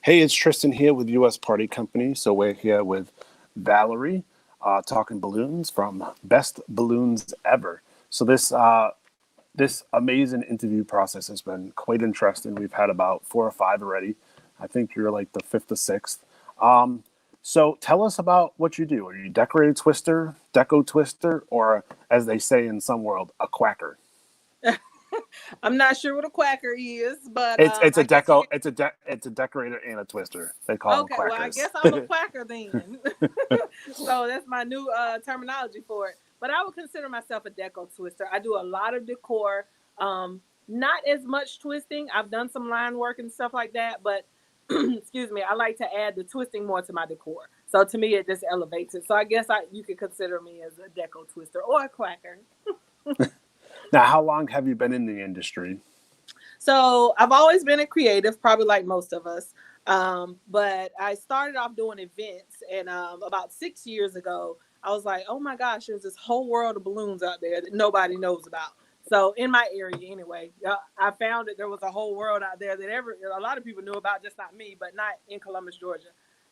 Hey, it's Tristan here with US Party Company. So we're here with Valorie, talking balloons from Best Balloons Ever. So this amazing interview process has been quite interesting. We've had about 4 or 5 already. I think you're like the fifth or sixth. Um, so tell us about what you do. Are you decorated twister, deco twister, or as they say in some world, a quacker? I'm not sure what a quacker is, but It's a I guess you deco could. it's a decorator and a twister. They call them Okay, well, I quackers. guess I'm a quacker then. So that's my new terminology for it. But I would consider myself a deco twister. I do a lot of decor. Not as much twisting. I've done some line work and stuff like that, but excuse me, I like to add the twisting more to my decor. So to me, it just elevates it. So I guess you could consider me as a deco twister or a quacker. Now, how long have you been in the industry? So I've always been a creative, probably like most of us. But I started off doing events, and about 6 years ago, I was like, "Oh my gosh, there's this whole world of balloons out there that nobody knows about." So in my area, anyway, I found that there was a whole world out there that a lot of people knew about, just not me, but not in Columbus, Georgia.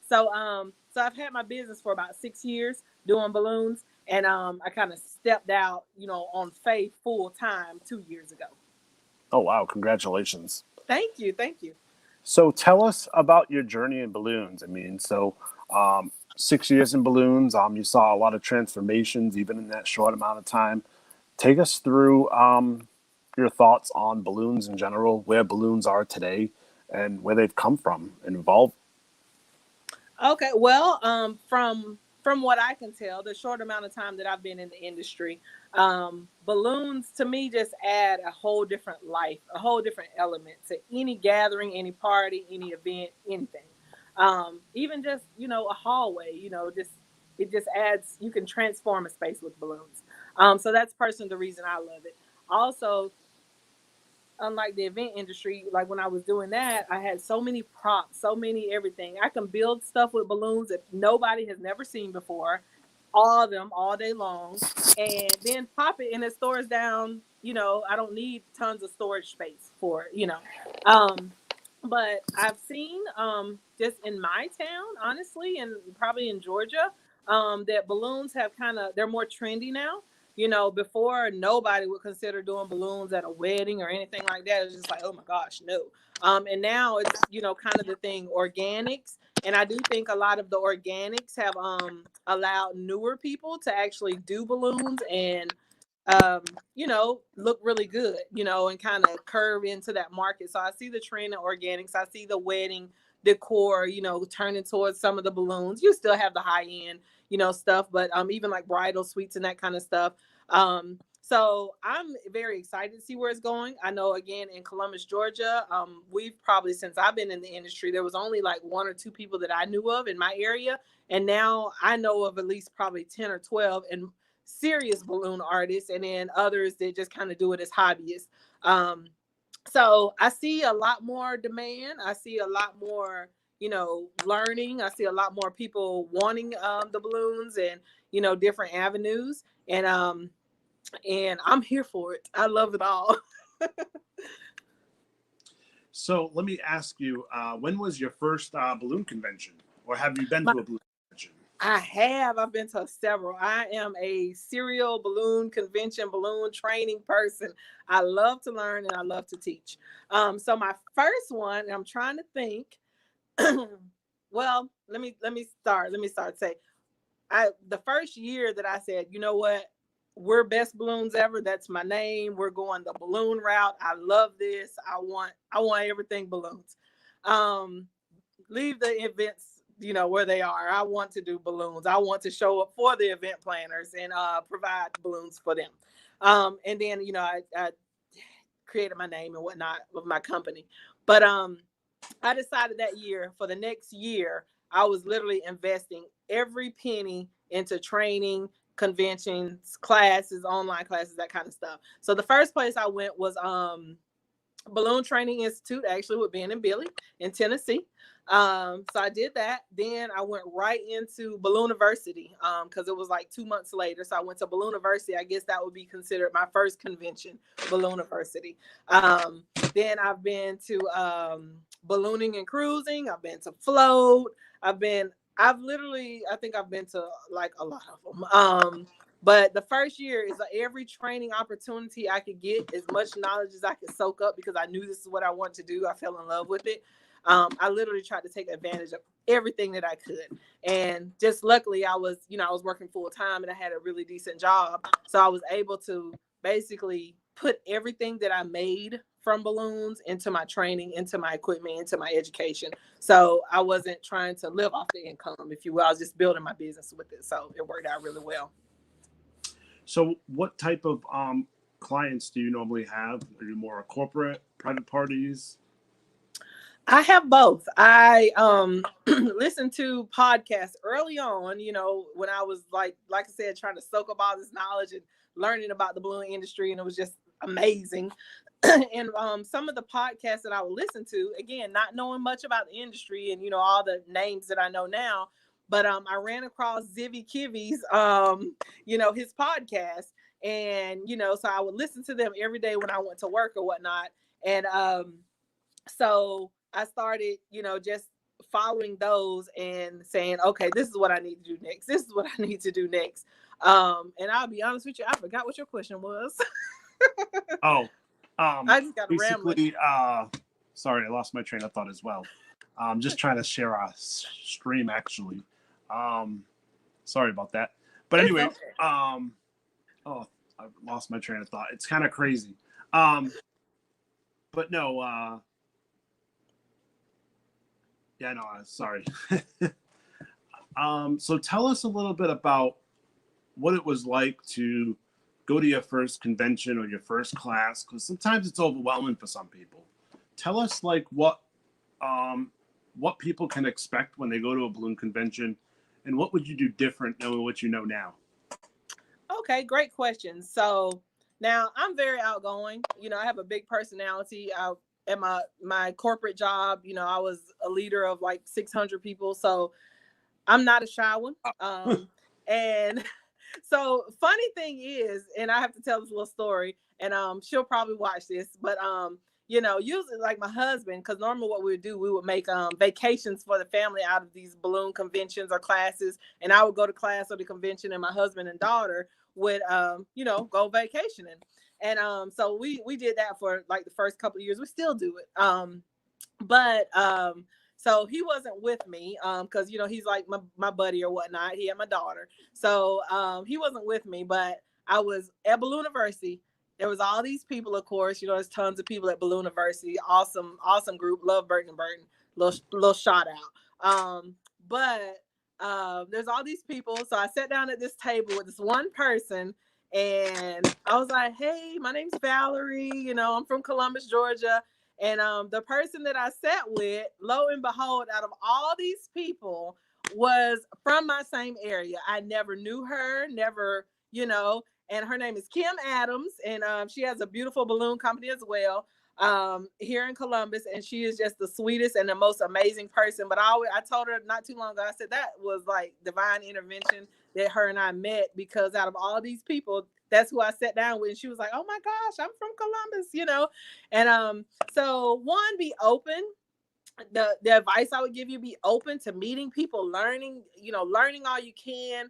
So I've had my business for about 6 years doing balloons, and I kind of stepped out, on faith full time 2 years ago. Oh, wow. Congratulations. Thank you, thank you. So tell us about your journey in balloons. I mean, 6 years in balloons, you saw a lot of transformations even in that short amount of time. Take us through your thoughts on balloons in general, where balloons are today, and where they've come from and evolved. Okay, well, from what I can tell, the short amount of time that I've been in the industry, balloons to me just add a whole different life, a whole different element to any gathering, any party, any event, anything. Even just a hallway, just it just adds. You can transform a space with balloons. So that's personally the reason I love it. Also, unlike the event industry, like when I was doing that, I had so many props, so many everything. I can build stuff with balloons that nobody has never seen before, all of them all day long, and then pop it and it stores down. I don't need tons of storage space for it. Um, but I've seen just in my town, honestly, and probably in Georgia, that balloons have they're more trendy now. Before nobody would consider doing balloons at a wedding or anything like that. It's just like, oh my gosh, no. And now it's, kind of the thing, organics. And I do think a lot of the organics have allowed newer people to actually do balloons and look really good, and kind of curve into that market. So I see the trend in organics. I see the wedding decor, turning towards some of the balloons. You still have the high end, stuff, but even like bridal suites and that kind of stuff. So I'm very excited to see where it's going. I know again in Columbus, Georgia, we've probably since I've been in the industry, there was only like one or two people that I knew of in my area, and now I know of at least probably 10 or 12 and serious balloon artists, and then others that just kind of do it as hobbyists. Um, so I see a lot more demand. I see a lot more, learning. I see a lot more people wanting the balloons and different avenues. And I'm here for it. I love it all. So let me ask you, when was your first balloon convention? Or have you been to a balloon convention? I have. I've been to several. I am a serial balloon convention, balloon training person. I love to learn and I love to teach. So my first one, and I'm trying to think. Well, let me start. Let me start. Say, the first year that I said, you know what, we're Best Balloons Ever. That's my name. We're going the balloon route. I love this. I want everything balloons. Um, Leave the events, where they are. I want to do balloons. I want to show up for the event planners and provide balloons for them. And then I created my name and whatnot with my company. But I decided that year, for the next year, I was literally investing every penny into training, conventions, classes, online classes, that kind of stuff. So the first place I went was Balloon Training Institute, actually, with Ben and Billy in Tennessee. So I did that. Then I went right into Balloon University because it was like 2 months later. So I went to Balloon University. I guess that would be considered my first convention, Balloon University. Then I've been to ballooning and cruising. I've been to float. I've literally, I think I've been to like a lot of them. But the first year is every training opportunity I could get, as much knowledge as I could soak up, because I knew this is what I wanted to do. I fell in love with it. I literally tried to take advantage of everything that I could. And just luckily I was working full time and I had a really decent job. So I was able to basically put everything that I made from balloons into my training, into my equipment, into my education. So I wasn't trying to live off the income, if you will. I was just building my business with it. So it worked out really well. So, what type of clients do you normally have? Are you more corporate, private parties? I have both. I listened to podcasts early on, when I was like I said, trying to soak up all this knowledge and learning about the balloon industry, and it was just amazing. And some of the podcasts that I would listen to, again, not knowing much about the industry and all the names that I know now, but I ran across Zivy Kivi's his podcast, and so I would listen to them every day when I went to work or whatnot. And so I started, just following those and saying, okay, this is what I need to do next. This is what I need to do next. And I'll be honest with you, I forgot what your question was. Oh, I just got rambling. basically, sorry, I lost my train of thought as well. I'm just trying to share a stream, actually. Sorry about that. But It's anyway, okay. oh, I lost my train of thought. It's kind of crazy. But no, yeah, no, sorry. So tell us a little bit about what it was like to go to your first convention or your first class, because sometimes it's overwhelming for some people. Tell us like what people can expect when they go to a balloon convention, and what would you do different knowing what you know now? Okay, great question. So now I'm very outgoing. I have a big personality. At my corporate job, I was a leader of like 600 people. So I'm not a shy one. And so funny thing is, and I have to tell this little story, and she'll probably watch this, but usually like my husband, because normally what we would do, we would make vacations for the family out of these balloon conventions or classes, and I would go to class or the convention, and my husband and daughter would go vacationing. And so we did that for like the first couple of years. We still do it. But so he wasn't with me because he's like my buddy or whatnot. He had my daughter, so he wasn't with me. But I was at Balloon University. There was all these people, of course. There's tons of people at Balloon University. Awesome group. Love Burton and Burton. Little shout out. But there's all these people. So I sat down at this table with this one person, and I was like, "Hey, my name's Valorie. I'm from Columbus, Georgia." And the person that I sat with, lo and behold, out of all these people, was from my same area. I never knew her, never, and her name is Kim Adams, and she has a beautiful balloon company as well here in Columbus, and she is just the sweetest and the most amazing person. But I told her not too long ago, I said that was like divine intervention that her and I met, because out of all these people, that's who I sat down with. And she was like, "Oh my gosh, I'm from Columbus," And so one, be open. The advice I would give you: be open to meeting people, learning all you can,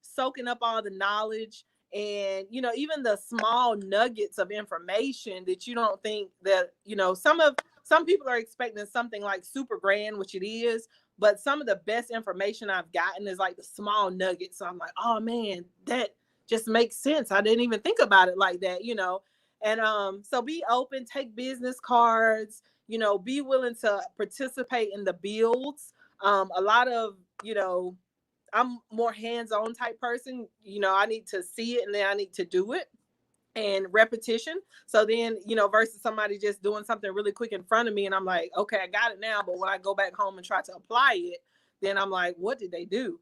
soaking up all the knowledge, and even the small nuggets of information that you don't think that some people are expecting something like super grand, which it is. But some of the best information I've gotten is like the small nuggets. So I'm like, oh man, that just makes sense. I didn't even think about it like that. And so be open, take business cards, be willing to participate in the builds. A lot of, I'm more hands-on type person. I need to see it and then I need to do it, and repetition. So then, versus somebody just doing something really quick in front of me and I'm like, okay, I got it now. But when I go back home and try to apply it, then I'm like, what did they do?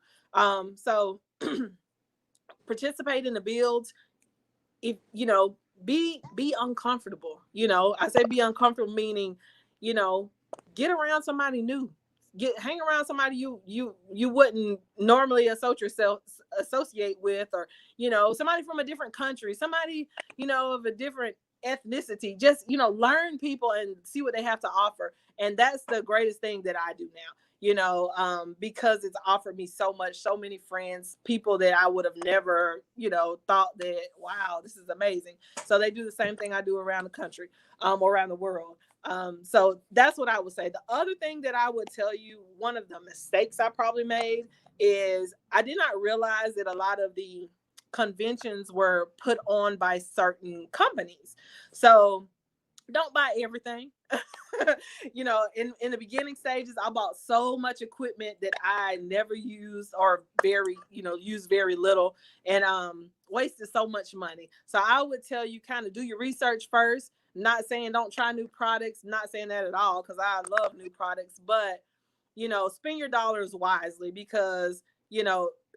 So participate in the builds. If be uncomfortable. I say be uncomfortable, meaning, you know, get around somebody new. Hang around somebody you wouldn't normally associate with, or somebody from a different country, somebody of a different ethnicity. Just learn people and see what they have to offer. And that's the greatest thing that I do now, because it's offered me so much, so many friends, people that I would have never, thought that, wow, this is amazing. So they do the same thing I do around the country, around the world. So that's what I would say. The other thing that I would tell you, one of the mistakes I probably made is I did not realize that a lot of the conventions were put on by certain companies. So don't buy everything. In the beginning stages, I bought so much equipment that I never used, or used very little, and wasted so much money. So I would tell you, kind of do your research first. Not saying don't try new products, not saying that at all, because I love new products, but spend your dollars wisely, because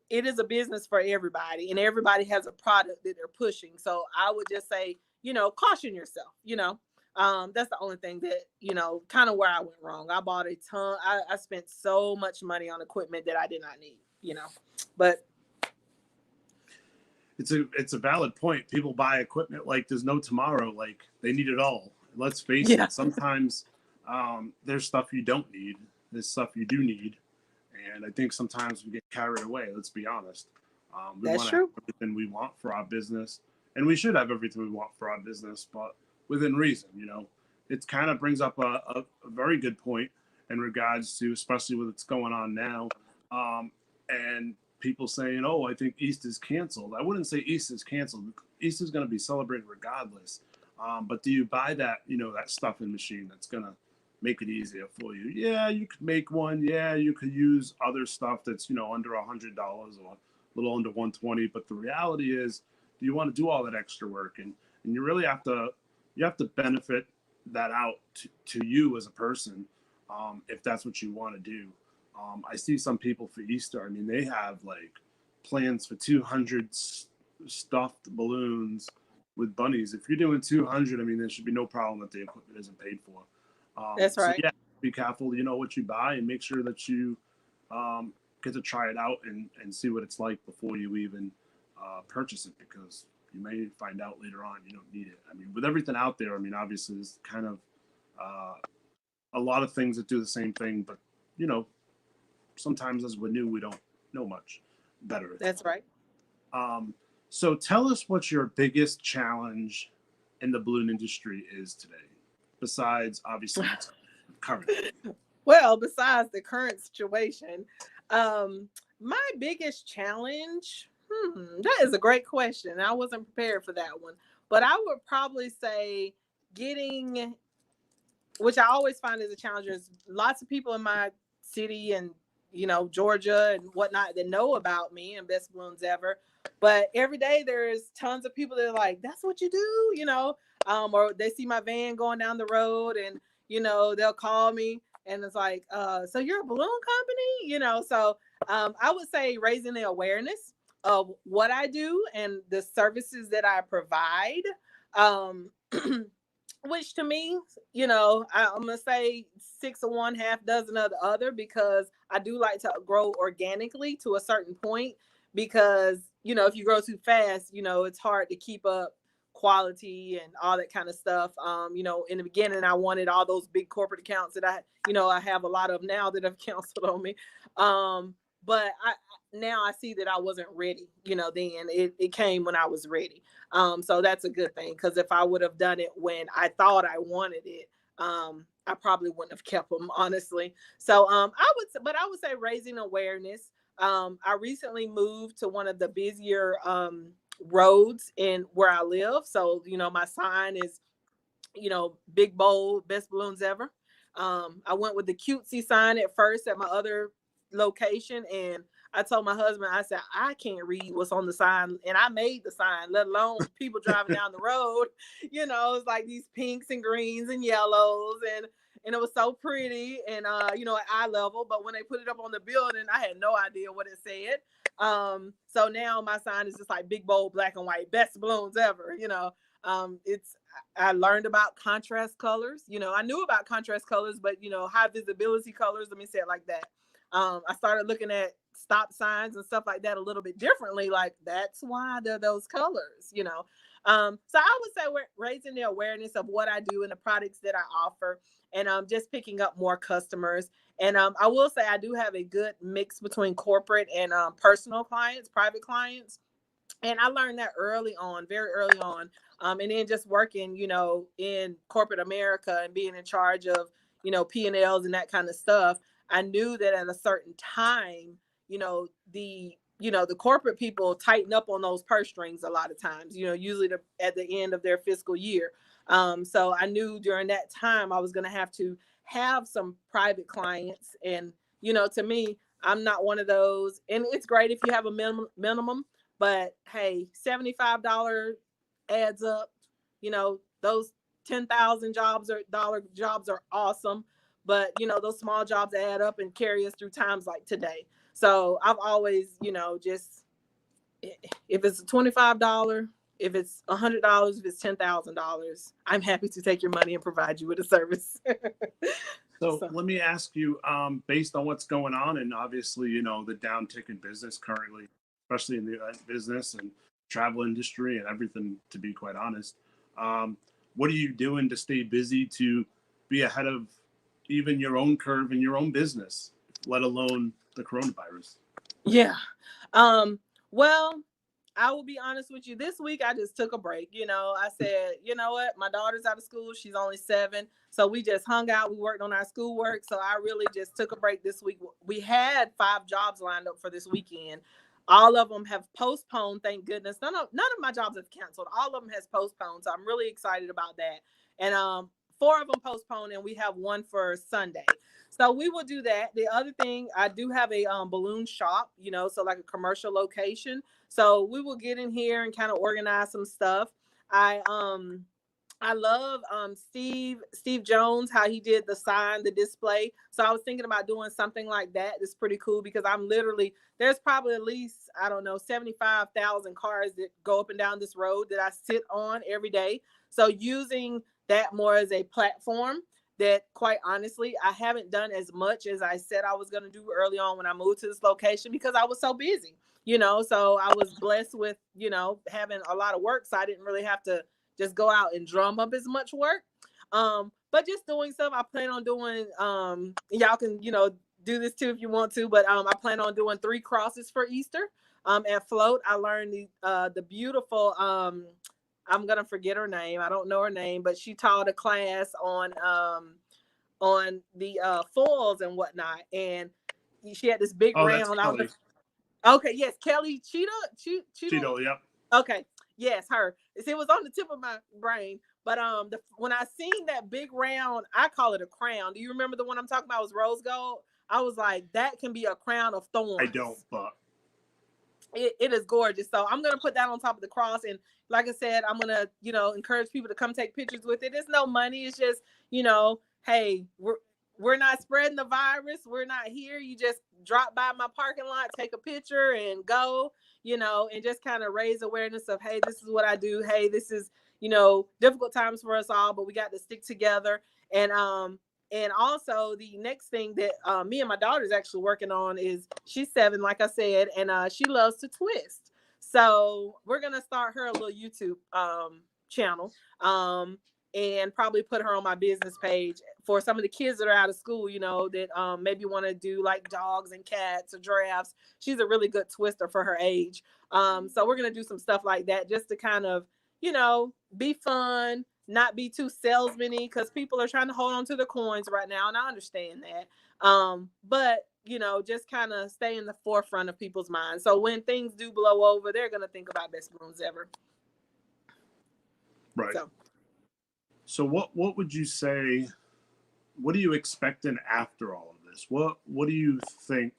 it is a business for everybody, and everybody has a product that they're pushing. So I would just say, caution yourself. That's the only thing that, kind of where I went wrong. I bought a ton. I spent so much money on equipment that I did not need, but it's a valid point. People buy equipment like there's no tomorrow. Like they need it all. Let's face yeah, it. Sometimes there's stuff you don't need. There's stuff you do need, and I think sometimes we get carried away. Let's be honest. We that's want to have true. everything we want for our business, and we should have everything we want for our business, but within reason. It kind of brings up a very good point in regards to, especially with what's going on now, and people saying, "Oh, I think East is canceled." I wouldn't say East is canceled. East is going to be celebrated regardless. But do you buy that, that stuffing machine that's going to make it easier for you? Yeah, you could make one. Yeah, you could use other stuff that's, under $100 or a little under 120. But the reality is, do you want to do all that extra work? And you really have to benefit that out to you as a person, if that's what you want to do. I see some people for Easter. I mean, they have like plans for 200 stuffed balloons with bunnies. If you're doing 200, I mean, there should be no problem that the equipment isn't paid for. That's So right. yeah, be careful, what you buy, and make sure that you get to try it out and see what it's like before you even purchase it, because you may find out later on you don't need it. I mean, with everything out there, I mean, obviously there's kind of a lot of things that do the same thing, but sometimes as we're new, we don't know much better. That's right. So tell us what your biggest challenge in the balloon industry is today, besides obviously what's current. Well, besides the current situation, my biggest challenge, that is a great question. I wasn't prepared for that one, but I would probably say getting, which I always find is a challenge, is lots of people in my city and Georgia and whatnot that know about me and Best Balloons Ever. But every day there's tons of people that are like, "That's what you do," or they see my van going down the road, and they'll call me, and it's like, "So you're a balloon company?" So I would say raising the awareness of what I do and the services that I provide. Um, which to me, I'm gonna say six of one, half dozen of the other, because I do like to grow organically to a certain point. Because if you grow too fast, it's hard to keep up quality and all that kind of stuff. In the beginning, I wanted all those big corporate accounts that I have a lot of now that have canceled on me. But now I see that I wasn't ready. Then it came when I was ready. So that's a good thing, because if I would have done it when I thought I wanted it, I probably wouldn't have kept them, honestly. So I would say raising awareness. I recently moved to one of the busier roads in where I live. So my sign is big bold, Best Balloons Ever. I went with the cutesy sign at first at my other location, and I told my husband, I said, I can't read what's on the sign, and I made the sign, let alone people driving down the road. It's like these pinks and greens and yellows, and it was so pretty, and at eye level. But when they put it up on the building, I had no idea what it said. So now my sign is just like big bold black and white, Best Balloons Ever. It's I learned about contrast colors. I knew about contrast colors, but high visibility colors. Let me say it like that. I started looking at stop signs and stuff like that a little bit differently. Like that's why they're those colors. So I would say we're raising the awareness of what I do and the products that I offer, and just picking up more customers. And I will say I do have a good mix between corporate and personal clients, private clients. And I learned that early on, very early on. And then just working, in corporate America and being in charge of, P&Ls and that kind of stuff. I knew that at a certain time, the corporate people tighten up on those purse strings a lot of times, usually at the end of their fiscal year. So I knew during that time I was going to have some private clients. And, to me, I'm not one of those. And it's great if you have a minimum, but hey, $75 adds up. Those 10,000 jobs are awesome. But those small jobs add up and carry us through times like today. So I've always, just if it's $25, if it's $100, if it's $10,000, I'm happy to take your money and provide you with a service. So let me ask you, based on what's going on, and obviously, the downtick in business currently, especially in the business and travel industry and everything, to be quite honest, what are you doing to stay busy to be ahead of even your own curve in your own business, let alone the coronavirus? Yeah. Well, I will be honest with you. This week, I just took a break. I said, you know what? My daughter's out of school. She's only 7. So we just hung out. We worked on our schoolwork. So I really just took a break this week. We had 5 jobs lined up for this weekend. All of them have postponed. Thank goodness. None of my jobs have canceled. All of them has postponed. So I'm really excited about that. And 4 of them postponed, and we have 1 for Sunday. So we will do that. The other thing, I do have a balloon shop, so like a commercial location. So we will get in here and kind of organize some stuff. I love Steve Jones, how he did the display. So I was thinking about doing something like that. It's pretty cool because there's probably at least, I don't know, 75,000 cars that go up and down this road that I sit on every day. So using that more as a platform that, quite honestly, I haven't done as much as I said I was going to do early on when I moved to this location because I was so busy. So I was blessed with, having a lot of work. So I didn't really have to just go out and drum up as much work. But just doing stuff I plan on doing, y'all can, do this too if you want to, but I plan on doing 3 crosses for Easter. At Float, I learned the beautiful, I'm gonna forget her name. I don't know her name, but she taught a class on the foils and whatnot, and she had this big round. Okay, yes, Kelly Cheeto, yep. Okay, yes, her. It was on the tip of my brain, but when I seen that big round, I call it a crown. Do you remember the one I'm talking about? It was rose gold. I was like, that can be a crown of thorns. I don't, but it is gorgeous. So I'm gonna put that on top of the cross, and like I said, I'm gonna encourage people to come take pictures with it. It's no money. It's just hey, we're not spreading the virus. We're not here. You just drop by my parking lot, take a picture, and go. And just kind of raise awareness of, hey, this is what I do. Hey, this is difficult times for us all, but we got to stick together. And also the next thing that me and my daughter is actually working on is, she's 7, like I said, and she loves to twist. So we're going to start her a little YouTube channel and probably put her on my business page for some of the kids that are out of school, that maybe want to do like dogs and cats or giraffes. She's a really good twister for her age. So we're going to do some stuff like that just to kind of, be fun, not be too salesman-y, because people are trying to hold on to the coins right now, and I understand that. But just kind of stay in the forefront of people's minds. So when things do blow over, they're gonna think about Best Balloons Ever. Right. So what would you say? What are you expecting after all of this? What do you think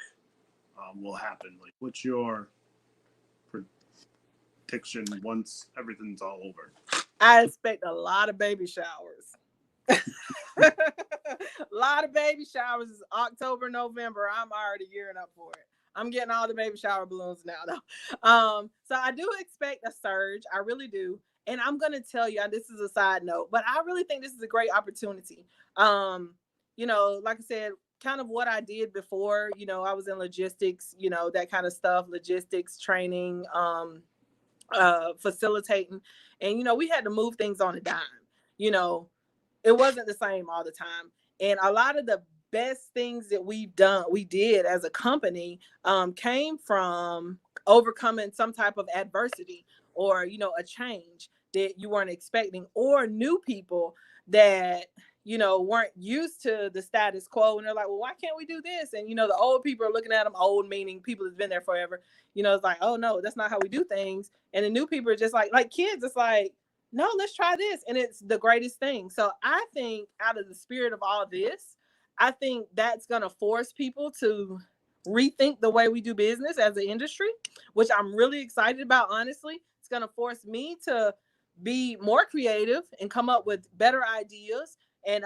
will happen? Like, what's your prediction once everything's all over? I expect a lot of baby showers. A lot of baby showers. October, November. I'm already gearing up for it. I'm getting all the baby shower balloons now, though. So I do expect a surge. I really do. And I'm going to tell you, and this is a side note, but I really think this is a great opportunity. Um, like I said, kind of what I did before, I was in logistics, that kind of stuff, logistics training, facilitating. And, we had to move things on a dime. You know, it wasn't the same all the time. And a lot of the best things that we did as a company, came from overcoming some type of adversity, or a change that you weren't expecting, or new people that weren't used to the status quo, and they're like, well, why can't we do this? And the old people are looking at them, old meaning people that's been there forever. It's like, oh no, that's not how we do things. And the new people are just like kids, it's like, no, let's try this. And it's the greatest thing. So I think out of the spirit of all this, I think that's going to force people to rethink the way we do business as an industry, which I'm really excited about. Honestly, it's going to force me to be more creative and come up with better ideas, and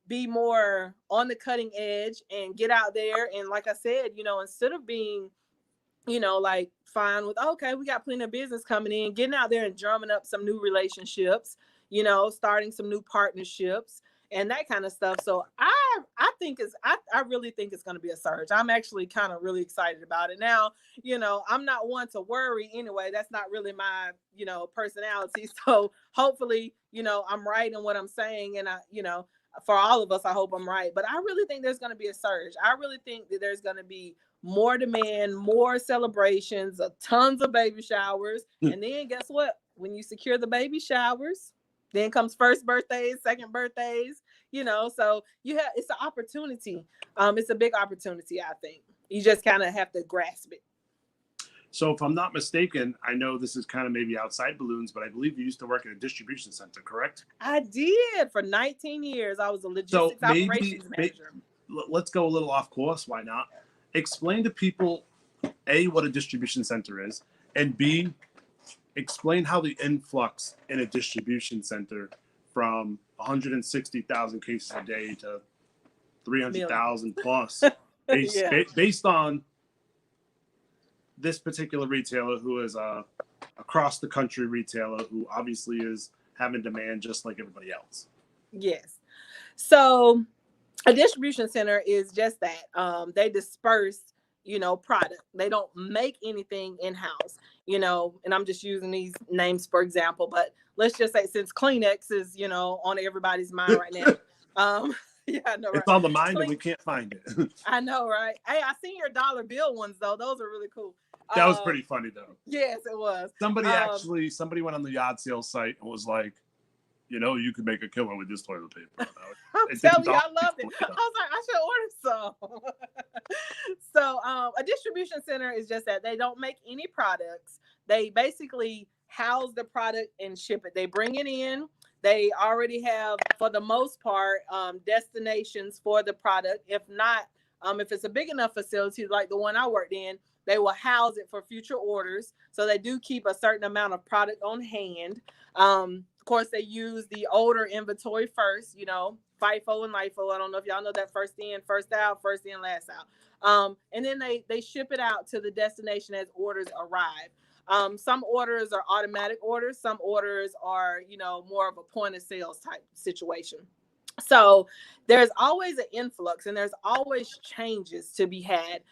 be more on the cutting edge and get out there. And like I said, instead of being like fine with, okay, we got plenty of business coming in, getting out there and drumming up some new relationships, starting some new partnerships and that kind of stuff. So I really think it's going to be a surge. I'm actually kind of really excited about it. Now, I'm not one to worry anyway. That's not really my, personality. So hopefully, I'm right in what I'm saying. And for all of us, I hope I'm right. But I really think there's going to be a surge. I really think that there's going to be more demand, more celebrations, tons of baby showers. And then guess what? When you secure the baby showers, then comes first birthdays, second birthdays, so it's an opportunity. It's a big opportunity, I think. You just kind of have to grasp it. So if I'm not mistaken, I know this is kind of maybe outside balloons, but I believe you used to work at a distribution center, correct? I did. For 19 years. I was a logistics operations manager. Let's go a little off course. Why not? Explain to people, A, what a distribution center is, and B, explain how the influx in a distribution center from 160,000 cases a day to 300,000 plus, based on this particular retailer, who is a across the country retailer who obviously is having demand just like everybody else. Yes. So a distribution center is just that. They disperse, product. They don't make anything in-house, and I'm just using these names for example, but let's just say, since Kleenex is, on everybody's mind right now. Yeah, I know, right? It's on the mind and we can't find it. I know, right? Hey, I seen your dollar bill ones though. Those are really cool. That was pretty funny though. Yes, it was. Somebody went on the yard sale site and was like, you could make a killer with this toilet paper. I'm telling you, I loved it. I was like, I should order some. So a distribution center is just that. They don't make any products. They basically house the product and ship it. They bring it in. They already have, for the most part, destinations for the product. If not, if it's a big enough facility like the one I worked in, they will house it for future orders. So they do keep a certain amount of product on hand. Of course, they use the older inventory first, FIFO and LIFO. I don't know if y'all know that: first in, first out, first in, last out. And then they ship it out to the destination as orders arrive. Some orders are automatic orders. Some orders are, more of a point of sales type situation. So there's always an influx and there's always changes to be had,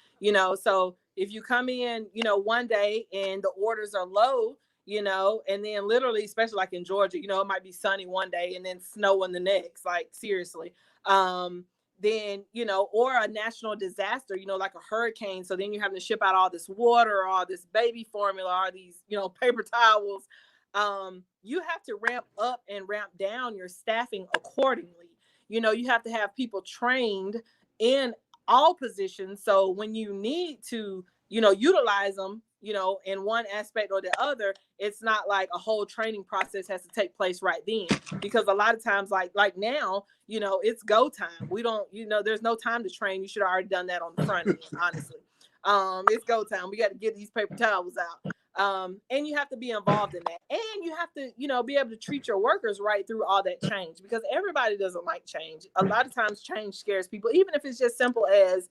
so if you come in, one day and the orders are low, and then literally, especially like in Georgia, it might be sunny one day and then snowing the next, like seriously. Then, or a national disaster, like a hurricane. So then you're having to ship out all this water, all this baby formula, all these, paper towels. You have to ramp up and ramp down your staffing accordingly. You have to have people trained in all positions. So when you need to, utilize them, in one aspect or the other, it's not like a whole training process has to take place right then. Because a lot of times, like now, it's go time. We don't, there's no time to train. You should have already done that on the front end, honestly. It's go time. We got to get these paper towels out. And you have to be involved in that. And you have to, be able to treat your workers right through all that change, because everybody doesn't like change. A lot of times change scares people, even if it's just simple as,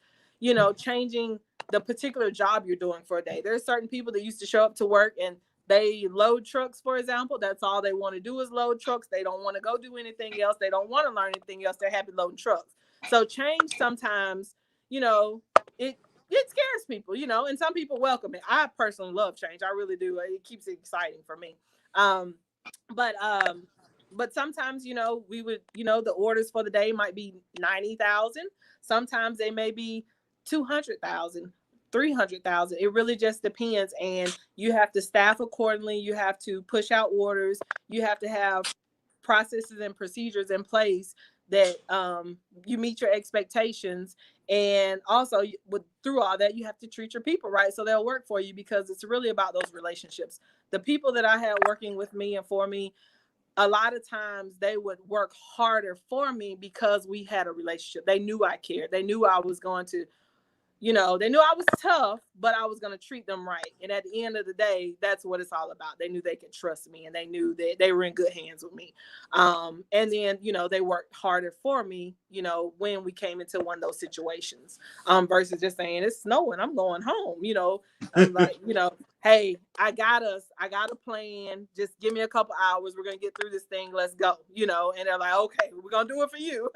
changing the particular job you're doing for a day. There's certain people that used to show up to work and They load trucks, for example. That's all they want to do is load trucks. They don't want to go do anything else. They don't want to learn anything else. They're happy loading trucks. So change sometimes, you know, it scares people, you know, and some people welcome it. I personally love change. I really do. It keeps it exciting for me. Um, but but sometimes, you know, we would, you know, the orders for the day might be 90,000. Sometimes they may be 200,000, 300,000. It really just depends. And you have to staff accordingly. You have to push out orders. You have to have processes and procedures in place that you meet your expectations. And also, through all that, you have to treat your people right so they'll work for you, because it's really about those relationships. The people that I had working with me and for me, a lot of times they would work harder for me because we had a relationship. They knew I cared. They knew I was going to, you know, they knew I was tough, but I was going to treat them right. And at the end of the day, that's what it's all about. They knew they could trust me, and they knew that they were in good hands with me. And then, you know, they worked harder for me, you know, when we came into one of those situations, versus just saying it's snowing, I'm going home. You know, I'm like, you know, hey, I got a plan. Just give me a couple hours. We're going to get through this thing. Let's go, you know, and they're like, okay, we're going to do it for you.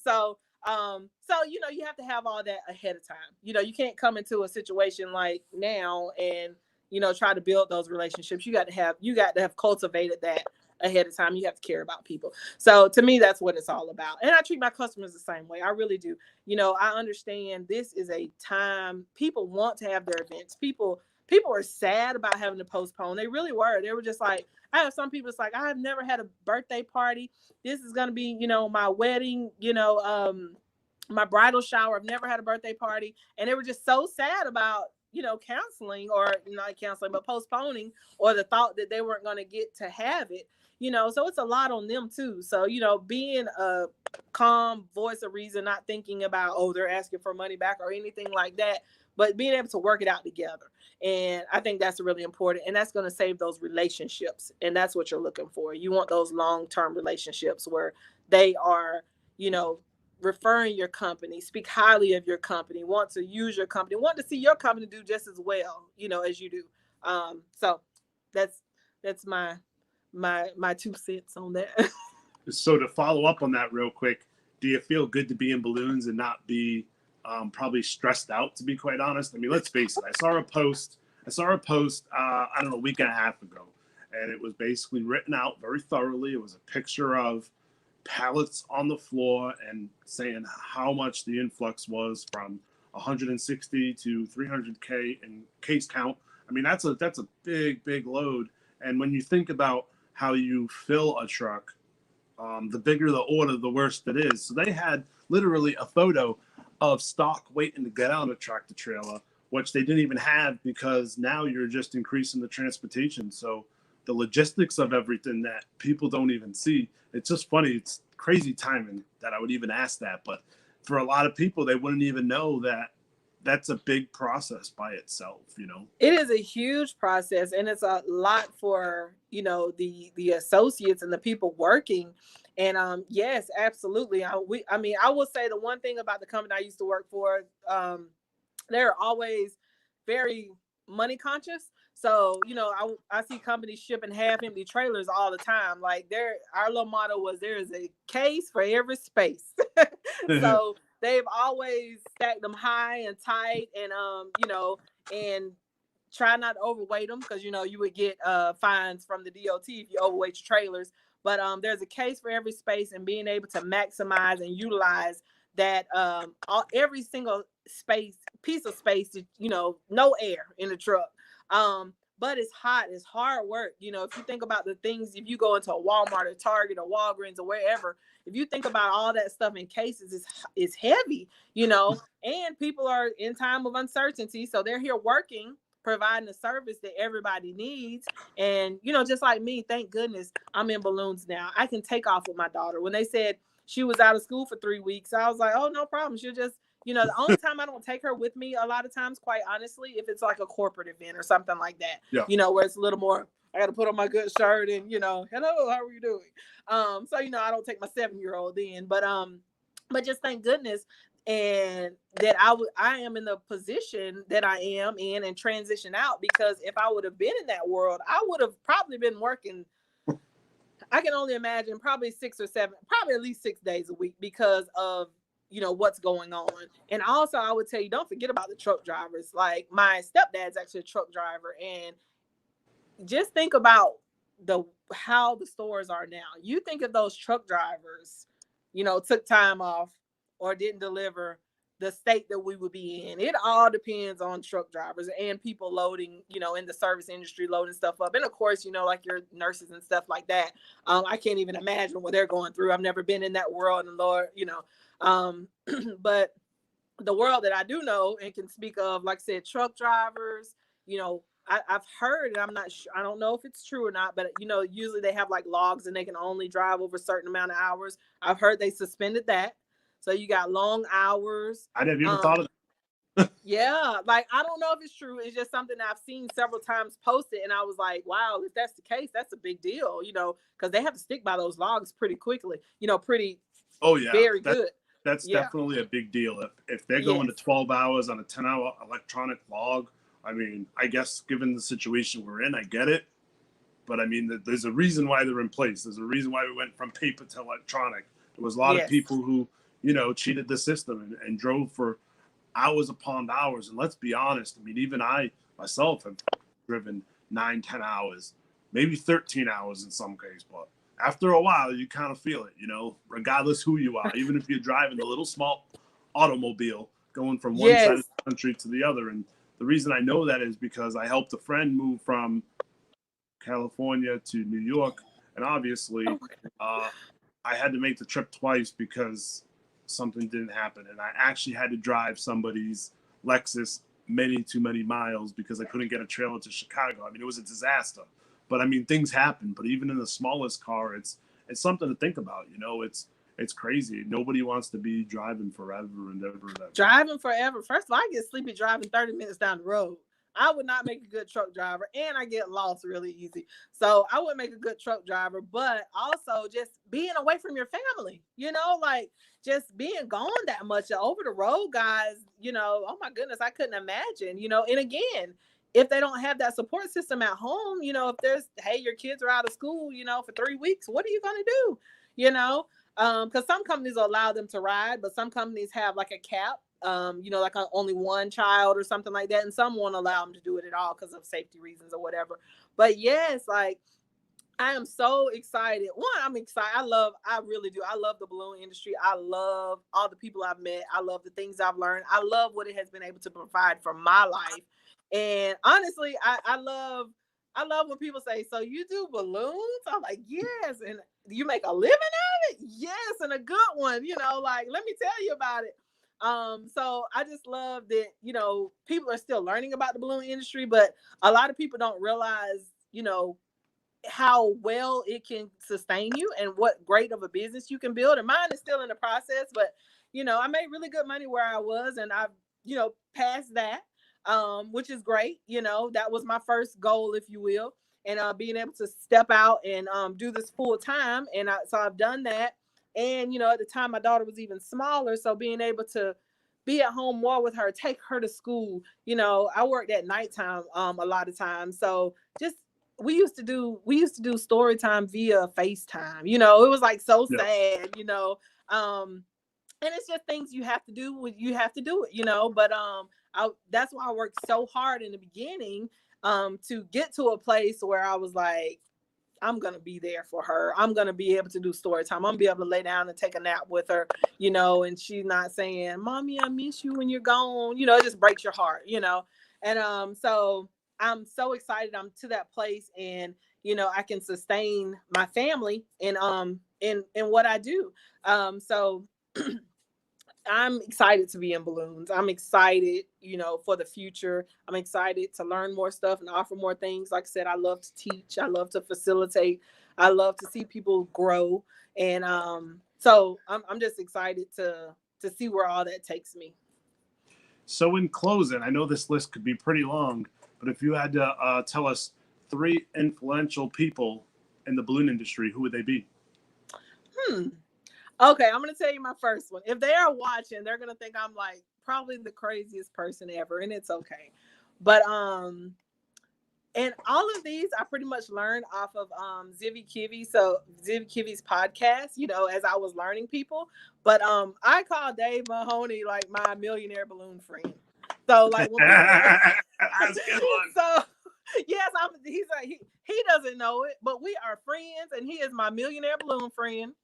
So, so, you know, you have to have all that ahead of time. You know, you can't come into a situation like now and, you know, try to build those relationships. You got to have cultivated that ahead of time. You have to care about people. So to me, that's what it's all about. And I treat my customers the same way. I really do. You know, I understand this is a time people want to have their events. People are sad about having to postpone. They really were. They were just like, I have some people, it's like, I have never had a birthday party. This is going to be, you know, my wedding, you know, my bridal shower. I've never had a birthday party. And they were just so sad about, you know, canceling, or not canceling, but postponing, or the thought that they weren't going to get to have it, you know. So it's a lot on them too. So, you know, being a calm voice of reason, not thinking about, oh, they're asking for money back or anything like that, but being able to work it out together. And I think that's really important. And that's going to save those relationships. And that's what you're looking for. You want those long-term relationships where they are, you know, referring your company, speak highly of your company, want to use your company, want to see your company do just as well, you know, as you do. So that's my 2 cents on that. So to follow up on that real quick, do you feel good to be in balloons and not be probably stressed out, to be quite honest? I mean, let's face it. I saw a post, I don't know, a week and a half ago, and it was basically written out very thoroughly. It was a picture of pallets on the floor and saying how much the influx was from 160 to 300K in case count. I mean, that's a big load. And when you think about how you fill a truck, the bigger the order, the worse it is. So they had literally a photo of stock waiting to get out of a tractor trailer, which they didn't even have, because now you're just increasing the transportation. So the logistics of everything that people don't even see, it's just funny. It's crazy timing that I would even ask that. But for a lot of people, they wouldn't even know that that's a big process by itself, you know. It is a huge process, and it's a lot for, you know, the associates and the people working. And yes, absolutely. I mean, I will say the one thing about the company I used to work for, they're always very money conscious. So, you know, I see companies shipping half empty trailers all the time. Like, our little motto was, there is a case for every space. So they've always stacked them high and tight, and you know, and try not to overweight them, because, you know, you would get fines from the DOT if you overweight your trailers. But there's a case for every space, and being able to maximize and utilize that, every single piece of space, you know, no air in the truck. But it's hot, it's hard work. You know, if you think about the things, if you go into a Walmart or Target or Walgreens or wherever, if you think about all that stuff in cases, it's heavy, you know, and people are in time of uncertainty. So they're here working, providing a service that everybody needs. And, you know, just like me, thank goodness I'm in balloons now. I can take off with my daughter. When they said she was out of school for 3 weeks, I was like, oh, no problem. She'll just, you know, the only time I don't take her with me a lot of times, quite honestly, if it's like a corporate event or something like that, Yeah. you know, where it's a little more, I got to put on my good shirt and, you know, hello, how are you doing? So, you know, I don't take my 7-year-old in, but But just thank goodness and that I am in the position that I am in and transition out, because if I would have been in that world, I would have probably been working, I can only imagine, probably 6 or 7, probably at least 6 days a week, because of what's going on. And also I would tell you, don't forget about the truck drivers. Like my stepdad's actually a truck driver, and just think about the how the stores are now. You think if those truck drivers, took time off or didn't deliver, the state that we would be in. It all depends on truck drivers and people loading, in the service industry, loading stuff up. And of course, like your nurses and stuff like that. I can't even imagine what they're going through. I've never been in that world, and Lord, but the world that I do know and can speak of, like I said, truck drivers, I've heard, and I'm not sure, I don't know if it's true or not, but usually they have like logs and they can only drive over a certain amount of hours. I've heard they suspended that. So you got long hours. I never even thought of that. Yeah, like I don't know if it's true. It's just something I've seen several times posted, and I was like, wow, if that's the case, that's a big deal, because they have to stick by those logs pretty quickly, pretty. Oh yeah, very good. That's definitely a big deal. If they're going to 12 hours on a 10-hour electronic log, I mean, I guess given the situation we're in, I get it. But I mean, there's a reason why they're in place. There's a reason why we went from paper to electronic. There was a lot of people who, cheated the system and drove for hours upon hours. And let's be honest, I mean, even I myself have driven 9, 10 hours, maybe 13 hours in some cases. But after a while, you kind of feel it, regardless who you are, even if you're driving a little small automobile going from one side of the country to the other. And the reason I know that is because I helped a friend move from California to New York. And obviously, I had to make the trip twice because something didn't happen. And I actually had to drive somebody's Lexus too many miles because I couldn't get a trailer to Chicago. I mean, it was a disaster. But I mean, things happen. But even in the smallest car, it's something to think about. It's crazy. Nobody wants to be driving forever and ever and ever. Driving forever. First of all, I get sleepy driving 30 minutes down the road. I would not make a good truck driver, and I get lost really easy. So I would make a good truck driver, but also just being away from your family, like just being gone that much. Over the road guys, oh my goodness, I couldn't imagine, and again, if they don't have that support system at home, if there's, hey, your kids are out of school, for 3 weeks, what are you going to do? Because some companies will allow them to ride, but some companies have like a cap, like only one child or something like that. And some won't allow them to do it at all because of safety reasons or whatever. But yes, like I am so excited. One, I'm excited. I really do. I love the balloon industry. I love all the people I've met. I love the things I've learned. I love what it has been able to provide for my life. And honestly, I love when people say, so you do balloons? I'm like, yes. And you make a living out of it? Yes. And a good one, like, let me tell you about it. So I just love that, people are still learning about the balloon industry, but a lot of people don't realize, how well it can sustain you and what great of a business you can build. And mine is still in the process, but I made really good money where I was, and I've, passed that, which is great. That was my first goal, if you will. And being able to step out and do this full time. And so I've done that. And, at the time my daughter was even smaller. So being able to be at home more with her, take her to school, I worked at nighttime a lot of times. So just, we used to do story time via FaceTime. It was like so sad, and it's just things you have to do when you have to do it, but that's why I worked so hard in the beginning to get to a place where I was like, I'm going to be there for her. I'm going to be able to do story time. I'm going to be able to lay down and take a nap with her, and she's not saying, Mommy, I miss you when you're gone. It just breaks your heart, and so I'm so excited I'm to that place, and I can sustain my family and in what I do. So I'm excited to be in balloons. I'm excited, for the future. I'm excited to learn more stuff and offer more things. Like I said, I love to teach. I love to facilitate. I love to see people grow. And so I'm just excited to see where all that takes me. So in closing, I know this list could be pretty long, but if you had to tell us 3 influential people in the balloon industry, who would they be? Okay, I'm gonna tell you my first one. If they are watching, they're gonna think I'm like probably the craziest person ever, and it's okay. But and all of these I pretty much learned off of Zivy Kivy. So Zivy Kivy's podcast, as I was learning people. But I call Dave Mahoney like my millionaire balloon friend. So like when people That's a good one. so yes, he's like he doesn't know it, but we are friends and he is my millionaire balloon friend.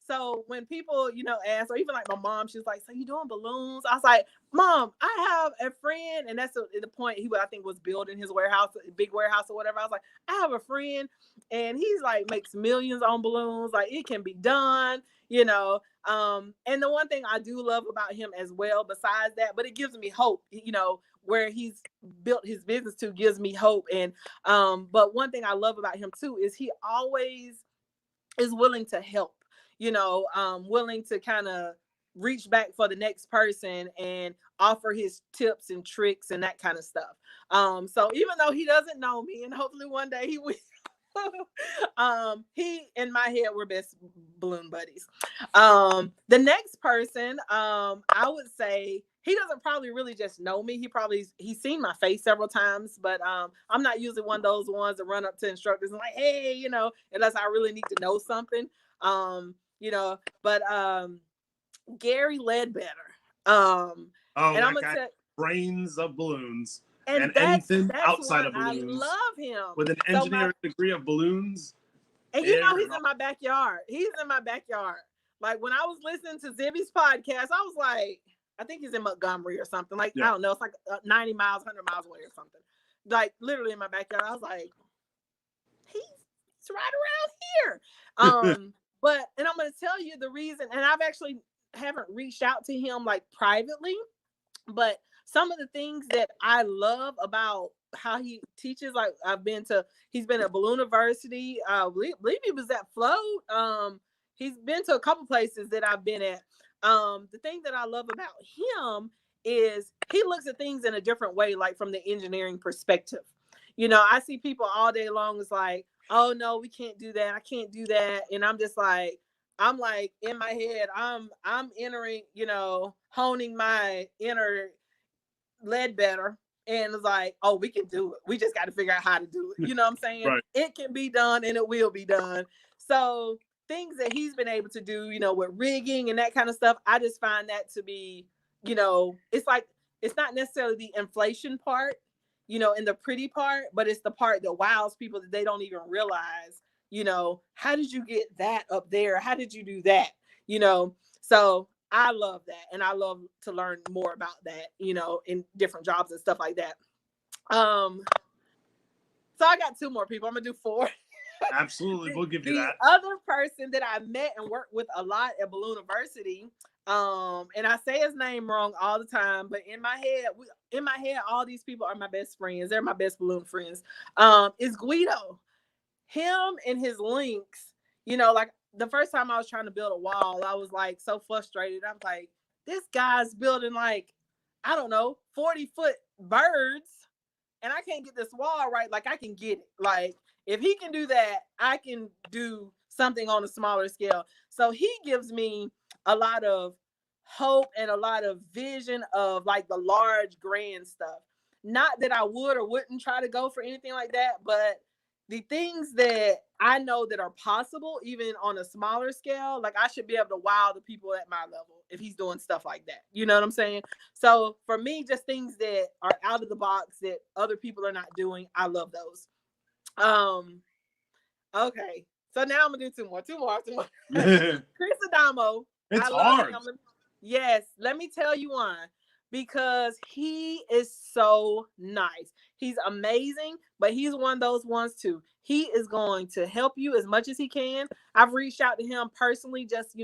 So when people, ask, or even like my mom, she's like, "So you doing balloons?" I was like, "Mom, I have a friend," and that's the point. I think was building his warehouse, big warehouse or whatever. I was like, "I have a friend, and he's like makes millions on balloons. Like it can be done, you know." And the one thing I do love about him as well, besides that, but it gives me hope, where he's built his business to gives me hope. And but one thing I love about him too is he always is willing to help, willing to kind of reach back for the next person and offer his tips and tricks and that kind of stuff. So even though he doesn't know me, and hopefully one day he will, he and my head were best balloon buddies. The next person, I would say he doesn't probably really just know me. He's seen my face several times, but I'm not usually one of those ones that run up to instructors and like, hey, unless I really need to know something. But Gary Ledbetter. Oh, And I'm that gonna guy tell brains of balloons and and anything that's outside one of I balloons love him. with an So my engineering degree of balloons. And Aaron, he's in my backyard. He's in my backyard. Like when I was listening to Zibby's podcast, I was like, I think he's in Montgomery or something. Like, yeah. I don't know. It's like 90 miles, 100 miles away or something. Like literally in my backyard. I was like, he's right around here. And I'm going to tell you the reason. And I've actually haven't reached out to him like privately, but some of the things that I love about how he teaches, like he's been at Balloon University. Believe he was at Float. He's been to a couple places that I've been at. The thing that I love about him is he looks at things in a different way, like from the engineering perspective. I see people all day long is like, oh no, we can't do that. I can't do that. And I'm like in my head, I'm entering, honing my inner Ledbetter, and it's like, oh, we can do it. We just got to figure out how to do it. You know what I'm saying? Right. It can be done and it will be done. So things that he's been able to do, with rigging and that kind of stuff, I just find that to be, it's like it's not necessarily the inflation part, and the pretty part, but it's the part that wows people that they don't even realize, how did you get that up there? How did you do that? So I love that. And I love to learn more about that, in different jobs and stuff like that. So I got two more people. I'm gonna do four. Absolutely. We'll give you The that. other person that I met and worked with a lot at Balloon University, and I say his name wrong all the time, but in my head, all these people are my best friends. They're my best balloon friends. Is Guido. Him and his links, like the first time I was trying to build a wall, I was like so frustrated. I was like, this guy's building like, I don't know, 40-foot birds, and I can't get this wall right. Like I can get it. Like if he can do that, I can do something on a smaller scale. So he gives me a lot of hope and a lot of vision of like the large grand stuff. Not that I would or wouldn't try to go for anything like that, but the things that I know that are possible, even on a smaller scale, like I should be able to wow the people at my level if he's doing stuff like that. You know what I'm saying? So for me, just things that are out of the box that other people are not doing, I love those. Um, okay. So now I'm gonna do two more. Chris Adamo. It's I love hard. him. Yes, let me tell you why. Because he is so nice. He's amazing, but he's one of those ones too. He is going to help you as much as he can. I've reached out to him personally, just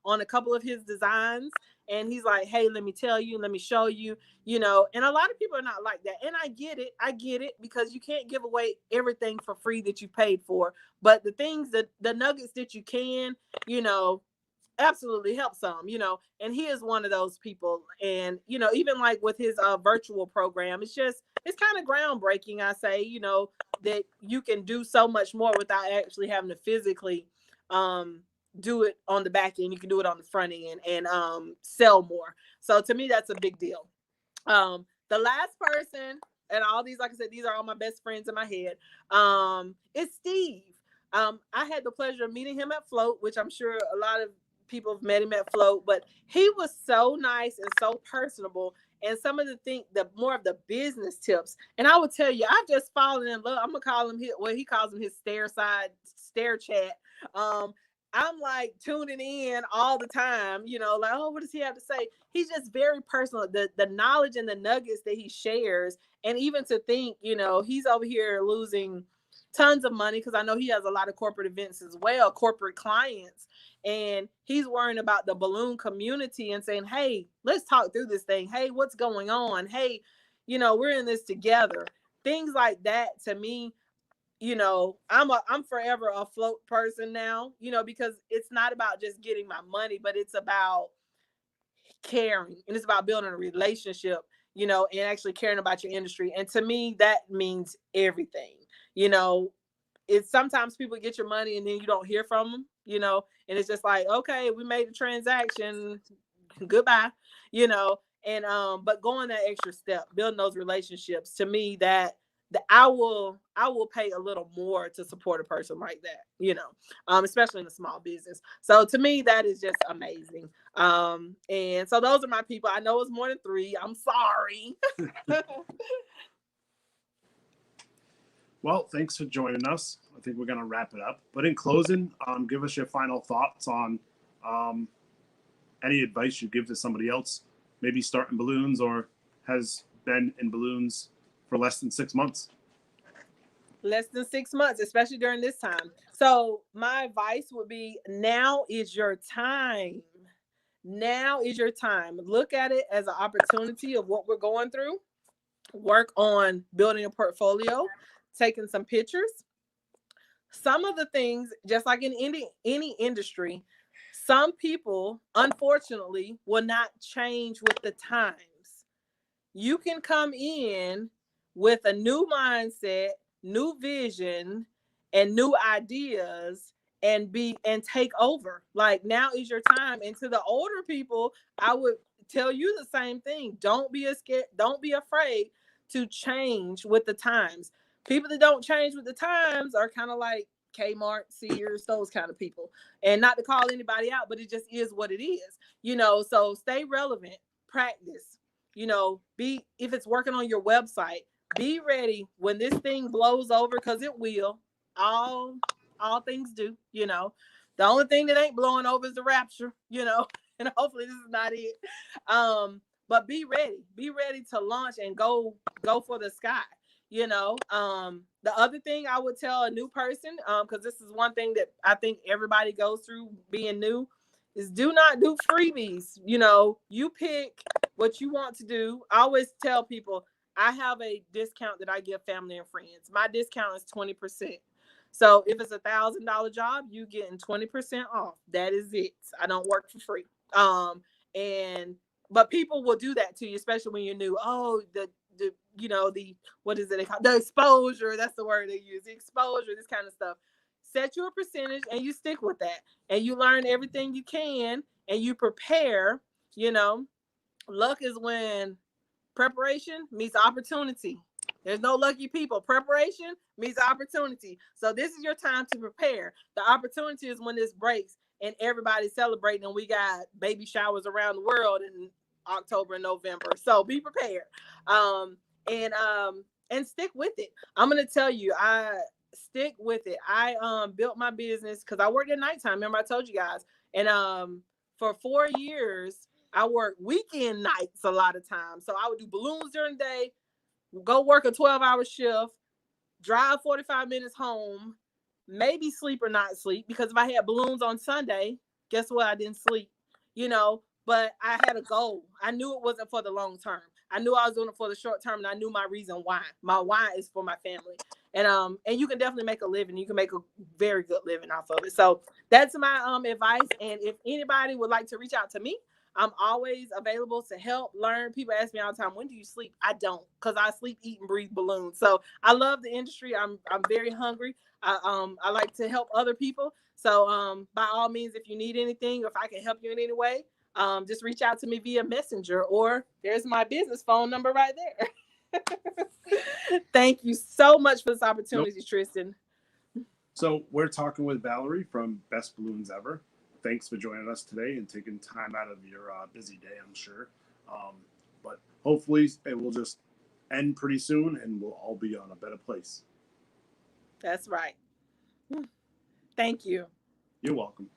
on a couple of his designs, and he's like, "Hey, let me tell you, let me show you." And a lot of people are not like that, and I get it because you can't give away everything for free that you paid for, but the things that the nuggets that you can, you know absolutely help some, and he is one of those people. And even like with his virtual program, it's kind of groundbreaking. I say, that you can do so much more without actually having to physically do it on the back end, you can do it on the front end and sell more. So to me, that's a big deal. The last person, and all these, like I said, these are all my best friends in my head. It's Steve. I had the pleasure of meeting him at Float, which I'm sure a lot of people have met him at Float, but he was so nice and so personable. And some of the more of the business tips. And I would tell you, I've just fallen in love. I'm gonna call him he calls him his stare chat. Um, I'm like tuning in all the time, like, oh, what does he have to say? He's just very personal. The knowledge and the nuggets that he shares, and even to think, he's over here losing tons of money because I know he has a lot of corporate events as well, corporate clients, and he's worrying about the balloon community and saying, hey, let's talk through this thing. Hey, what's going on? Hey, we're in this together. Things like that to me, I'm forever a Float person now, because it's not about just getting my money, but it's about caring, and it's about building a relationship, and actually caring about your industry. And to me, that means everything. You know, it's sometimes people get your money and then you don't hear from them, and it's just like, okay, we made the transaction, goodbye, you know. And but going that extra step, building those relationships, to me, that I will pay a little more to support a person like that, especially in a small business. So to me, that is just amazing. And so those are my people. I know it's more than three. I'm sorry. Well, thanks for joining us. I think we're going to wrap it up. But in closing, give us your final thoughts on um, any advice you give to somebody else, maybe starting balloons or has been in balloons for less than 6 months. Less than 6 months, especially during this time. So my advice would be, now is your time. Now is your time. Look at it as an opportunity of what we're going through. Work on building a portfolio, taking some pictures. Some of the things, just like in any industry, some people, unfortunately, will not change with the times. You can come in with a new mindset, new vision, and new ideas, and take over. Like, now is your time. And to the older people, I would tell you the same thing. Don't be scared, don't be afraid to change with the times. People that don't change with the times are kind of like Kmart, Sears, those kind of people. And not to call anybody out, but it just is what it is. So stay relevant, practice, be, if it's working on your website, be ready when this thing blows over, because it will. All things do. The only thing that ain't blowing over is the rapture. And hopefully this is not it. But be ready to launch and go for the sky. The other thing I would tell a new person, because this is one thing that I think everybody goes through being new, is do not do freebies. You pick what you want to do. I always tell people, I have a discount that I give family and friends. My discount is 20%. So if it's $1,000 job, you getting 20% off. That is it. I don't work for free. And but people will do that to you, especially when you're new. Oh, the what is it they call the exposure? That's the word they use. The exposure, this kind of stuff. Set you a percentage and you stick with that, and you learn everything you can, and you prepare. Luck is when preparation meets opportunity. There's no lucky people. Preparation meets opportunity. So this is your time to prepare. The opportunity is when this breaks and everybody's celebrating, and we got baby showers around the world in October and November. So be prepared. Um, and stick with it. I'm gonna tell you, I stick with it. I built my business because I worked at nighttime. Remember I told you guys, and for 4 years I worked weekend nights a lot of times. So I would do balloons during the day, go work a 12-hour shift, drive 45 minutes home, maybe sleep or not sleep, because if I had balloons on Sunday, guess what? I didn't sleep, but I had a goal. I knew it wasn't for the long term. I knew I was doing it for the short term, and I knew my reason why. My why is for my family. And you can definitely make a living. You can make a very good living off of it. So that's my advice. And if anybody would like to reach out to me, I'm always available to help, learn. People ask me all the time, when do you sleep? I don't, because I sleep, eat, and breathe balloons. So I love the industry. I'm very hungry. I like to help other people. So by all means, if you need anything or if I can help you in any way, just reach out to me via messenger, or there's my business phone number right there. Thank you so much for this Nope. opportunity, Tristan. So we're talking with Valorie from Best Balloons Ever. Thanks for joining us today and taking time out of your busy day, I'm sure. Um, but hopefully it will just end pretty soon and we'll all be on a better place. That's right. Thank you. You're welcome.